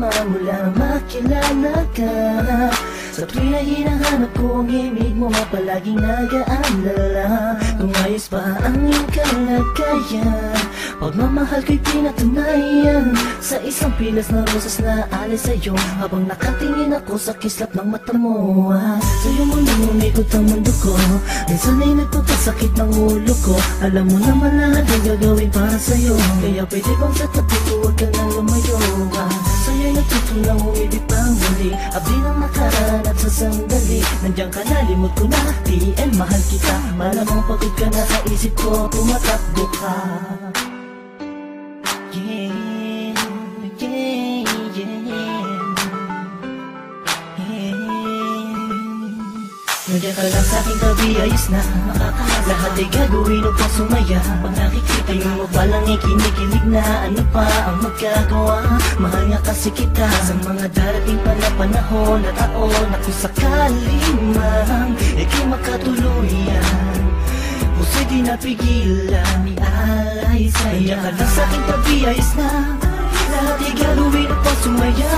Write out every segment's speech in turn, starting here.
mula makilala ka. Sa tuwing na hinahanap ko ang imig mo, palaging nag-aalala kung ayos ba ang iyong kalagayan. Pagmamahal ko'y pinatunayan sa isang pilas na rosas na alis sa'yo, habang nakatingin ako sa kislap ng mata mo. Sa'yo mo nang umikot ang mundo ko, minsan ay nagpapasakit ng ulo ko. Alam mo naman lahat ang gagawin para sa'yo, kaya pwede bang sa tabi ko huwag ka nang lumayo. Sa'yo'y natutulang umibig pang muli, abdi ng nakaraan at sa sandali. Nandiyan ka na, limot ko na, TL mahal kita. Malamang pagod ka na sa isip ko, tumatakbo ka. Nandiyan ka lang sa'king tabi, ayos na lahat ay gagawin upang sumaya. Pag nakikita mo palang ikinikilig na, ano pa ang magagawa? Mahal nga kasi kita sa mga darating pa na panahon at taon. At kung sakali man ika'y makatuluyan, puso'y di napigilan, ialay sa'yo. Nandiyan ka lang sa'king tabi, ayos na lahat ay gagawin upang sumaya.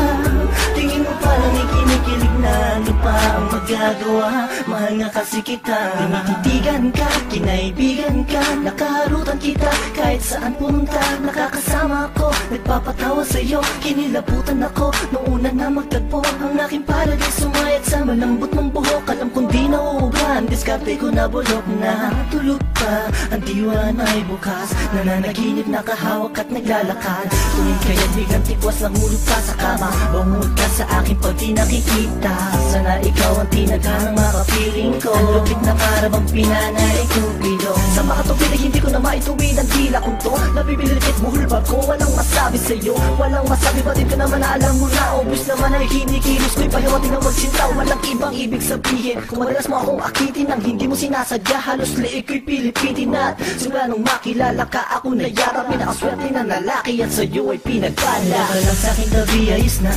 Tingin mo palang ikinikilig na, ano pa ang magagawa? Mahal nga kasi kita, tinititigan ka, kinaibigan ka, nakaharutan kita kahit saan pumunta. Nakakasama ako, nagpapatawa sa'yo, kinilabutan ako nung una na magtagpo. Ang aking paradis sumayat sa malambot ng buhok. Alam kong di nauuban, diskarte ko na bulok na. Tulog pa, ang diwa na ay bukas, nananaginip, nakahawak at naglalakad. Tuwing kaya't biglang tikwas ng hulog pa sa kama, bangod ka sa akin pag di nakikita. Sana ikaw ang tinaghanang makapiling ko, ang lupit na karabang pinanay kubido. Sa makatupid ay hindi ko na maituwid ang tila kong to. Nabibilikit buhulbag ko, walang masabi sa'yo, walang masabi. Batid ka naman na alam mo na, obvious naman ay kinikilos ko'y pahiwating ng magsintaw. Walang ibang ibig sabihin kung madalas mo akong akitin nang hindi mo sinasadya. Halos liig ko'y pilipitin at simula nung makilala ka, ako na yara pinakaswerte na lalaki at sa'yo ay pinagpala. Ka lang sa'king tabi, ayos na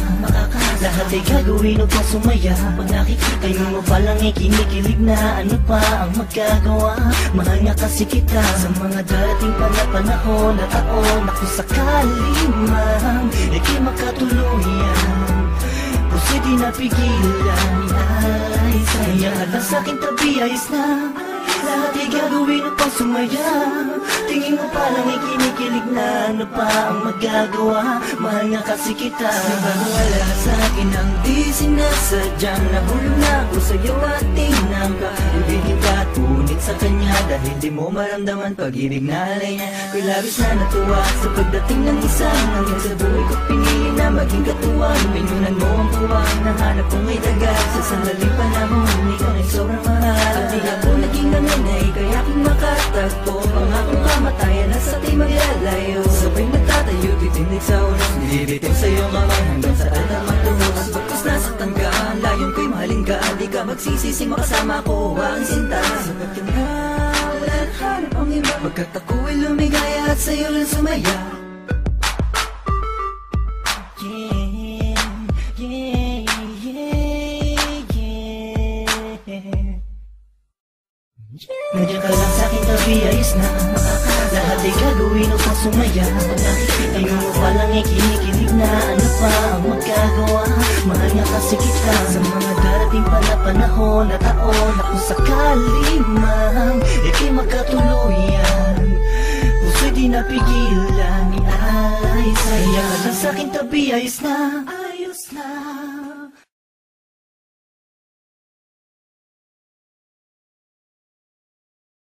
lahat ay gagawin upang sumaya. Pag nakikita mo palang ikinikilig na, ano pa ang magagawa? Mahal nga kasi kita sa mga darating pa na panahon at taon. At kung sakali man ika'y makatuluyan, puso'y di napigilan, ialay sa'yo. Nandiyan ka lang sa'king tabi, ayos na lahat ay gagawin upang sumaya. Tingin mo palang ikinikilig na, ano pa ang magagawa? Mahal nga kasi kita. Wala sa'kin ang di sinasadyang, nahulog na ako sa'yo at tinangka. Ibigin ka at punit sa kanya dahil di mo maramdaman pag-ibig na alay niya. Ko'y labis na natuwa sa pagdating ng isang hanggang sa buhay ko pinili na maging katuwang. Pinunan mo ang puwang, nahanap kong may dagat sa sandaling panahon, ikaw ay sobrang mahal. At di ako naging nanganay kaya aking makatagpo, pangakong kamatayan na sa ating maglalayo. Sabay nagtatayo, titindig sa oras, nilibitin sa'yo kamay hanggang sa alam magtuhos. Pagkas nasa tanggaan, layon ko'y mahalin ka, di ka magsisisi makasama ko ang sinta. Sabat ka na, wala na hanap ang iba, pagkat ako'y lumigaya at sa'yo lang sumaya. Nandiyan ka lang sa'king tabi, ayos na lahat ay gagawin upang sumaya. Pag nakikita mo palang ikinikilig na, ano pa ang magagawa? Mahal nga kasi kita sa mga darating pa na panahon at taon. At kung sakali man ika'y makatuluyan, puso'y di napigilan, ialay sa'yo. Nandiyan ka lang sa'king tabi, ayos na